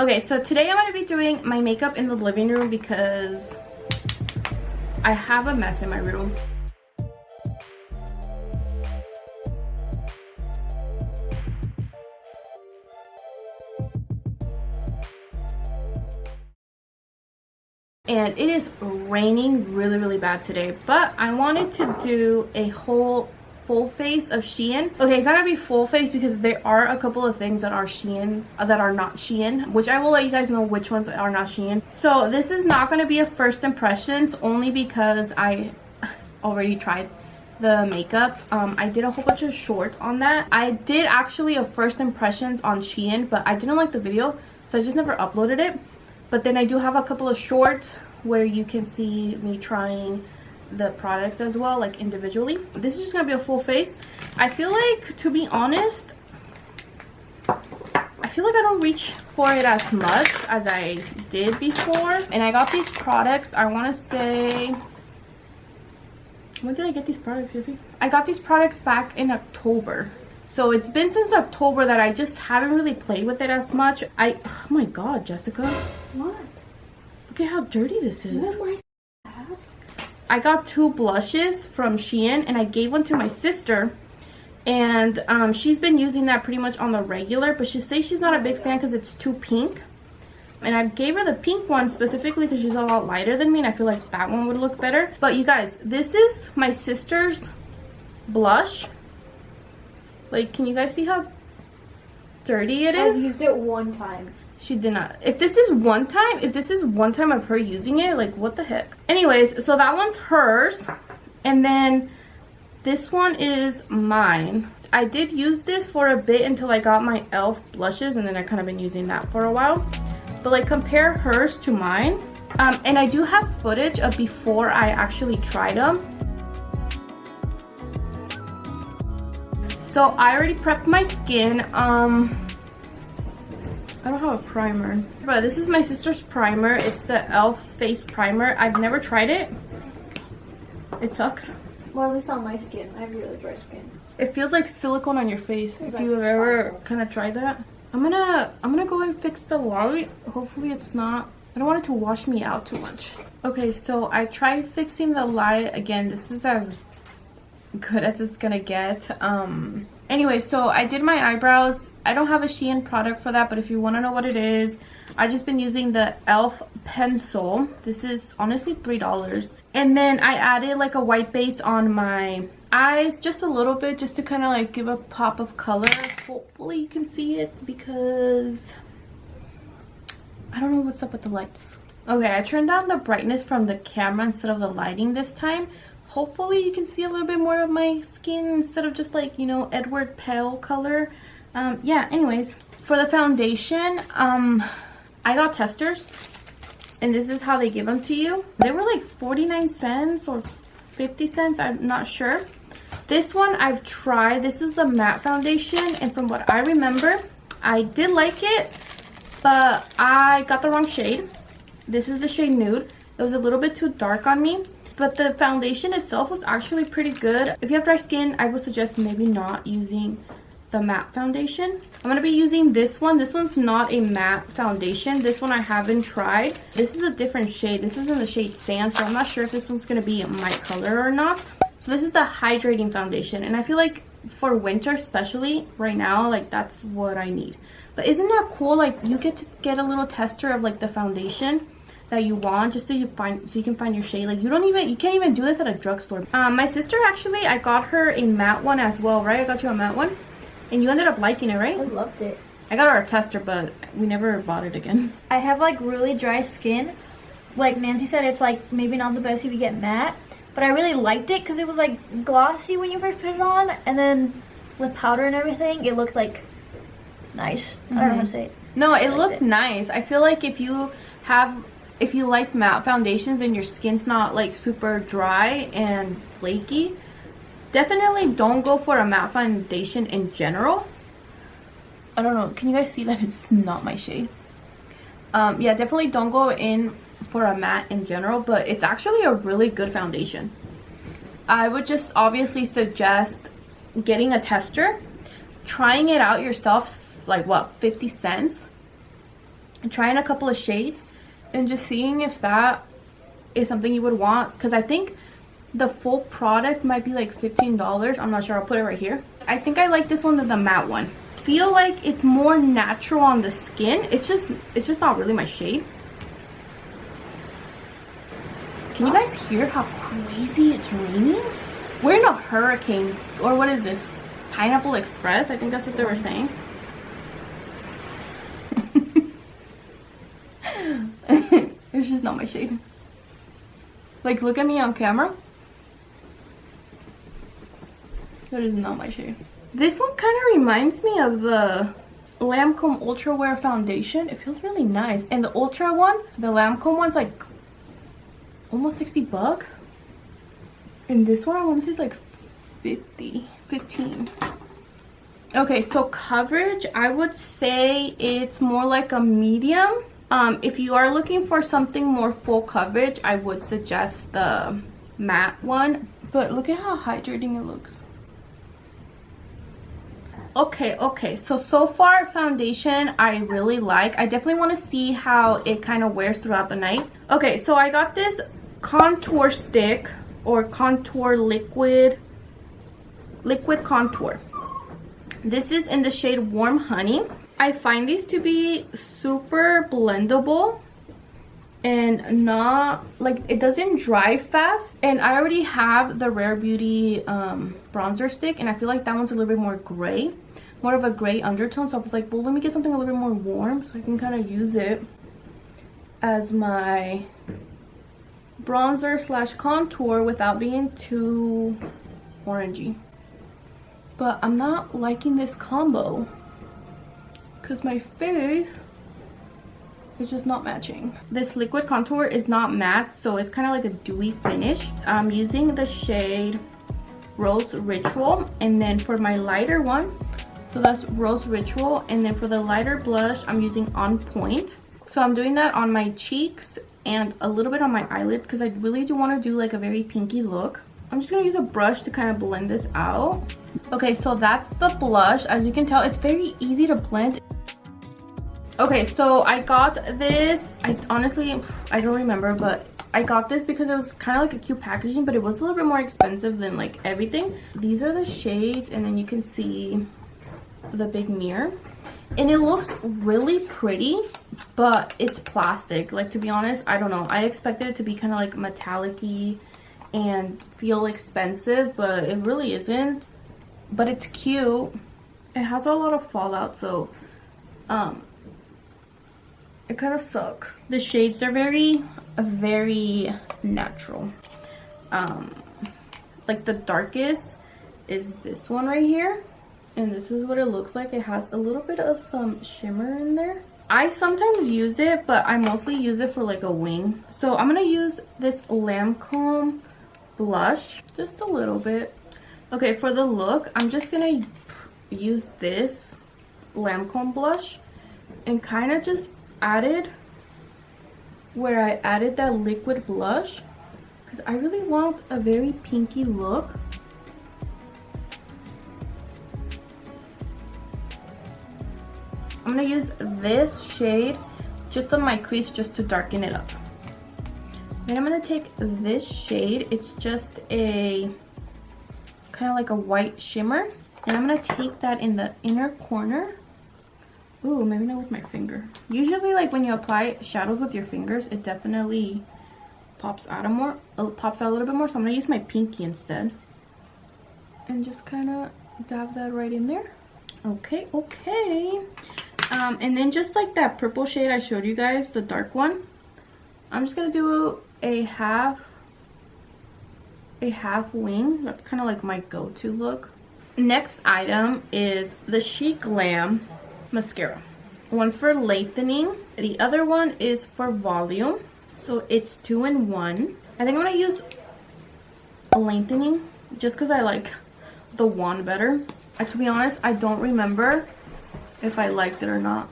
Okay, so today I'm going to be doing my makeup in the living room because I have a mess in my room. And it is raining really bad today, but I wanted to do a whole full face of Shein. Okay, it's not gonna be full face because there are a couple of things that are Shein that are not Shein, which I will let you guys know which ones are not Shein. So this is not gonna be a first impressions only because I already tried the makeup. I did a whole bunch of shorts on that. I did actually a first impressions on Shein, but I didn't like the video, so I just never uploaded it. But then I do have a couple of shorts where you can see me trying the products as well, like individually. This is just gonna be a full face. I feel like, to be honest, I feel like I don't reach for it as much as I did before. And I got these products, I want to say, when did I get these products, Susie? I got these products back in October. So it's been since October that I just haven't really played with it as much. Oh my god, Jessica. What? Look at how dirty this is. Oh my god. I got 2 blushes from Shein and I gave one to my sister. And she's been using that pretty much on the regular, but she says she's not a big fan because it's too pink. And I gave her the pink one specifically because she's a lot lighter than me and I feel like that one would look better. But you guys, this is my sister's blush. Like, can you guys see how dirty it is? I've used it one time. She did not. If this is one time of her using it, like, what the heck? Anyways, so that one's hers. And then this one is mine. I did use this for a bit until I got my e.l.f. blushes, and then I kind of been using that for a while. But like, compare hers to mine. And I do have footage of before I actually tried them. So I already prepped my skin. I don't have a primer, but this is my sister's primer. It's the e.l.f. face primer. I've never tried it. It sucks. Well, at least on my skin. I have really dry skin. It feels like silicone on your face. If you have ever kind of tried that. I'm gonna go and fix the light. Hopefully it's not, I don't want it to wash me out too much. Okay, so I tried fixing the light again. This is as good as it's gonna get. Anyway, so I did my eyebrows. I don't have a Shein product for that, but if you want to know what it is, I've just been using the e.l.f. pencil. This is honestly $3. And then I added like a white base on my eyes, just a little bit, just to kind of like give a pop of color. Hopefully you can see it because I don't know what's up with the lights. Okay, I turned down the brightness from the camera instead of the lighting this time. Hopefully you can see a little bit more of my skin instead of just like, you know, Edward pale color. Yeah, anyways, for the foundation, I got testers, and this is how they give them to you. They were like 49 cents or 50 cents, I'm not sure. This one I've tried. This is the matte foundation, and from what I remember, I did like it, but I got the wrong shade. This is the shade Nude. It was a little bit too dark on me. But the foundation itself was actually pretty good. If you have dry skin, I would suggest maybe not using the matte foundation. I'm going to be using this one. This one's not a matte foundation. This one I haven't tried. This is a different shade. This is in the shade Sand, so I'm not sure if this one's going to be my color or not. So this is the hydrating foundation. And I feel like for winter especially, right now, like that's what I need. But isn't that cool? Like you get to get a little tester of like the foundation that you want, just so you can find your shade. Like you can't even do this at a drugstore. My sister, actually, I got her a matte one as well, right? I got you a matte one and you ended up liking it, right? I loved it. I got her a tester, but we never bought it again. I have like really dry skin. Like Nancy said, it's like maybe not the best if you get matte, but I really liked it because it was like glossy when you first put it on, and then with powder and everything, it looked like nice. I don't know how to say it. No, it looked nice. I feel like if you like matte foundations and your skin's not like super dry and flaky, definitely don't go for a matte foundation in general. I don't know, can you guys see that it's not my shade? Yeah, definitely don't go in for a matte in general, but it's actually a really good foundation. I would just obviously suggest getting a tester, trying it out yourself, like what, 50 cents, trying a couple of shades and just seeing if that is something you would want, because I think the full product might be like $15. I'm not sure. I'll put it right here. I think I like this one than the matte one. Feel like it's more natural on the skin. It's just not really my shade. Can you guys hear how crazy it's raining? We're in a hurricane, or what is this? Pineapple Express? I think that's what they were saying. It's just not my shade. Like, look at me on camera. That is not my shade. This one kind of reminds me of the Lancome Ultra Wear Foundation. It feels really nice. And the Ultra one, the Lancome one's like almost 60 bucks. And this one I want to say is like 15. Okay, so coverage, I would say it's more like a medium. If you are looking for something more full coverage, I would suggest the matte one. But look at how hydrating it looks. Okay, so far foundation I really like. I definitely want to see how it kind of wears throughout the night. Okay, so I got this contour stick or contour liquid contour. This is in the shade Warm Honey. I find these to be super blendable and not like, it doesn't dry fast. And I already have the Rare Beauty bronzer stick, and I feel like that one's a little bit more gray, more of a gray undertone. So I was like, well, let me get something a little bit more warm so I can kind of use it as my bronzer slash contour without being too orangey. But I'm not liking this combo because my face is just not matching. This liquid contour is not matte, so it's kind of like a dewy finish. I'm using the shade Rose Ritual, and then for my lighter one, so that's Rose Ritual, and then for the lighter blush, I'm using On Point. So I'm doing that on my cheeks and a little bit on my eyelids because I really do want to do like a very pinky look. I'm just going to use a brush to kind of blend this out. Okay, so that's the blush. As you can tell, it's very easy to blend. Okay, so I got this. I honestly, I don't remember, but I got this because it was kind of like a cute packaging, but it was a little bit more expensive than like everything. These are the shades, and then you can see the big mirror. And it looks really pretty, but it's plastic. Like, to be honest, I don't know. I expected it to be kind of like metallic-y and feel expensive, but it really isn't. But it's cute. It has a lot of fallout, so it kind of sucks. The shades are very natural. Like the darkest is this one right here, and this is what it looks like. It has a little bit of some shimmer in there. I sometimes use it, but I mostly use it for like a wing. So I'm gonna use this Lancome blush just a little bit. Okay, for the look, I'm just gonna use this Lancome blush and kind of just added where I added that liquid blush, because I really want a very pinky look. I'm gonna use this shade just on my crease just to darken it up. Then I'm gonna take this shade. It's just a kind of like a white shimmer, and I'm gonna take that in the inner corner. Ooh, maybe not with my finger. Usually, like when you apply shadows with your fingers, it definitely pops out a little bit more. So I'm gonna use my pinky instead, and just kind of dab that right in there. Okay. And then just like that purple shade I showed you guys, the dark one, I'm just gonna do a half wing. That's kind of like my go-to look. Next item is the SheGlam mascara. One's for lengthening, the other one is for volume, so it's 2 in 1. I think I'm gonna use a lengthening just because I like the wand better. To be honest, I don't remember if I liked it or not.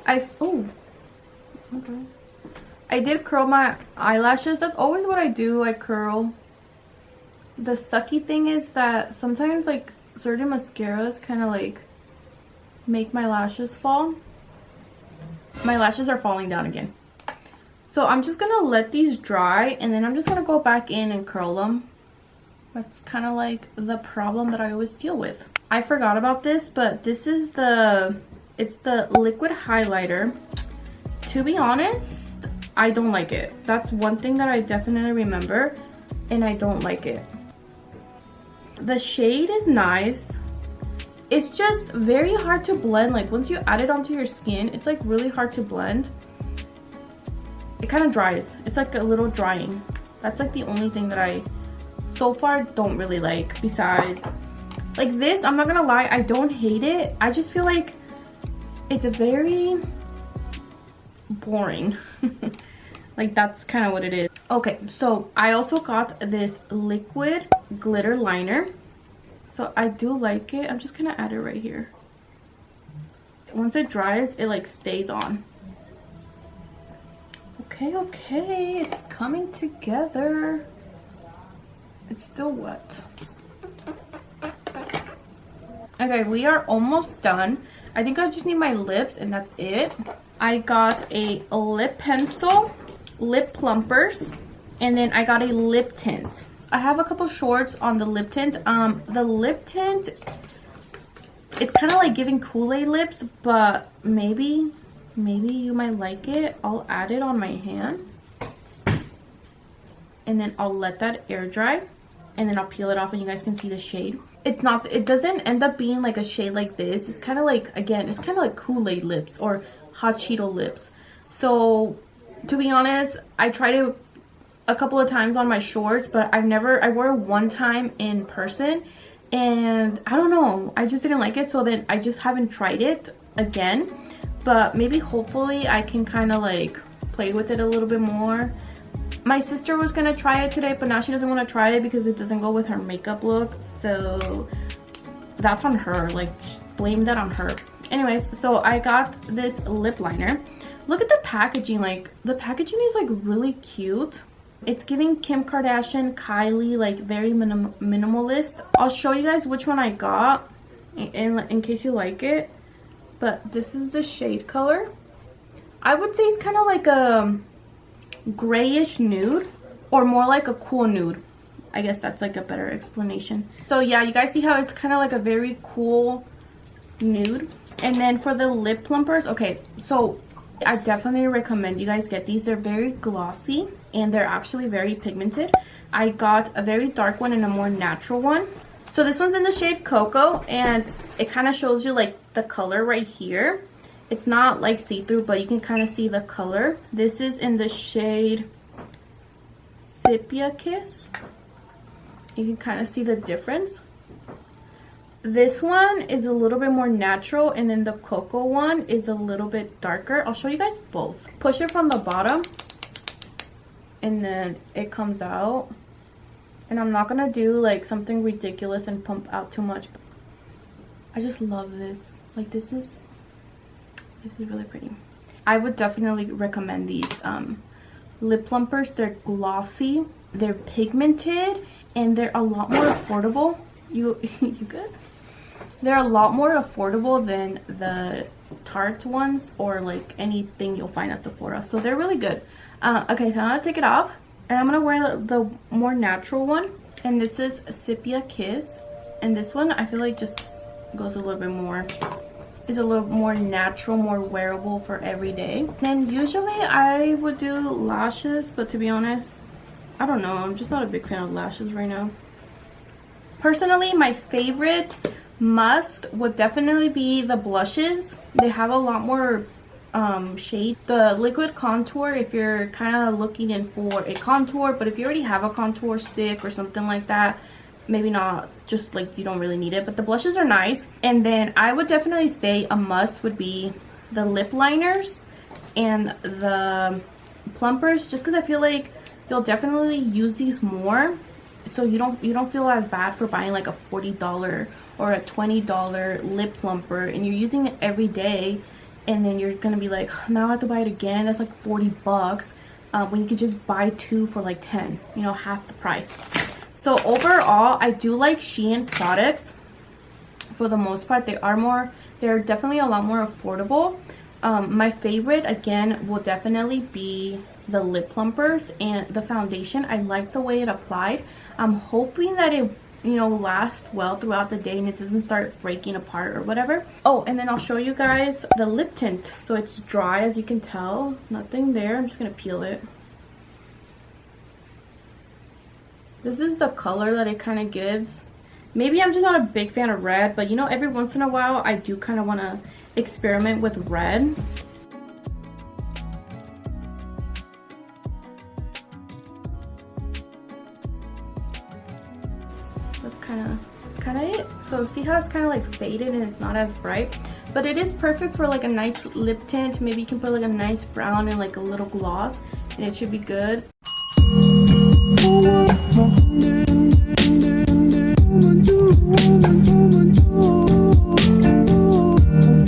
Okay. I did curl my eyelashes. That's always what I do. I curl. The sucky thing is that sometimes like certain mascaras kind of like make my lashes fall. My lashes are falling down again. So I'm just gonna let these dry, and then I'm just gonna go back in and curl them. That's kind of like the problem that I always deal with. I forgot about this, but this is it's the liquid highlighter. To be honest, I don't like it. That's one thing that I definitely remember, and I don't like it. The shade is nice. It's just very hard to blend. Like once you add it onto your skin, it's like really hard to blend. It kind of dries. It's like a little drying. That's like the only thing that I so far don't really like. Besides, like this, I'm not gonna lie, I don't hate it. I just feel like it's very boring. Like that's kind of what it is. Okay, so I also got this liquid glitter liner. So I do like it. I'm just gonna add it right here. Once it dries, it like stays on. Okay, it's coming together. It's still wet. Okay, we are almost done. I think I just need my lips and that's it. I got a lip pencil, lip plumpers, and then I got a lip tint. I have a couple shorts on the lip tint. The lip tint, it's kind of like giving Kool-Aid lips, but maybe you might like it. I'll add it on my hand, and then I'll let that air dry, and then I'll peel it off and you guys can see the shade. It doesn't end up being like a shade like this. It's kind of like, again, it's kind of like Kool-Aid lips or hot Cheeto lips. So to be honest, I tried it a couple of times on my shorts, but I wore it one time in person, and I don't know, I just didn't like it. So then I just haven't tried it again, but maybe hopefully I can kind of like play with it a little bit more. My sister was gonna try it today, but now she doesn't want to try it because it doesn't go with her makeup look. So that's on her, like blame that on her. Anyways, so I got this lip liner. Look at the packaging. Like the packaging is like really cute. It's giving Kim Kardashian, Kylie, like very minimalist. I'll show you guys which one I got in case you like it. But this is the shade color. I would say it's kind of like a grayish nude, or more like a cool nude. I guess that's like a better explanation. So yeah, you guys see how it's kind of like a very cool nude. And then for the lip plumpers, okay, so I definitely recommend you guys get these. They're very glossy and they're actually very pigmented. I got a very dark one and a more natural one. So this one's in the shade Cocoa, and it kind of shows you like the color right here. It's not like see-through, but you can kind of see the color. This is in the shade Sepia Kiss. You can kind of see the difference. This one is a little bit more natural, and then the Cocoa one is a little bit darker. I'll show you guys both. Push it from the bottom, and then it comes out. And I'm not gonna do like something ridiculous and pump out too much. I just love this. Like this is really pretty. I would definitely recommend these lip plumpers. They're glossy, they're pigmented, and they're a lot more affordable. You good? They're a lot more affordable than the Tarte ones or like anything you'll find at Sephora. So they're really good. Okay, so I'm gonna take it off, and I'm gonna wear the more natural one. And this is Sepia Kiss, and this one I feel like just goes a little bit more, is a little more natural, more wearable for every day. And usually I would do lashes, but to be honest, I don't know, I'm just not a big fan of lashes right now. Personally, my favorite must would definitely be the blushes. They have a lot more shade. The liquid contour, if you're kind of looking in for a contour, but if you already have a contour stick or something like that, maybe not, just like you don't really need it. But the blushes are nice. And then I would definitely say a must would be the lip liners and the plumpers, just because I feel like you'll definitely use these more, so you don't feel as bad for buying like a $40 or a $20 lip plumper and you're using it every day, and then you're gonna be like, now I have to buy it again. That's like $40 when you could just buy two for like 10, you know, half the price. So overall, I do like Shein products for the most part. They're definitely a lot more affordable. My favorite again will definitely be the lip plumpers and the foundation. I like the way it applied. I'm hoping that it, you know, lasts well throughout the day and it doesn't start breaking apart or whatever. Oh, and then I'll show you guys the lip tint. So it's dry, as you can tell, nothing there. I'm just gonna peel it. This is the color that it kind of gives. Maybe I'm just not a big fan of red, but you know, every once in a while I do kind of want to experiment with red. That's kind of it. So see how it's kind of like faded and it's not as bright, but it is perfect for like a nice lip tint. Maybe you can put like a nice brown and like a little gloss and it should be good.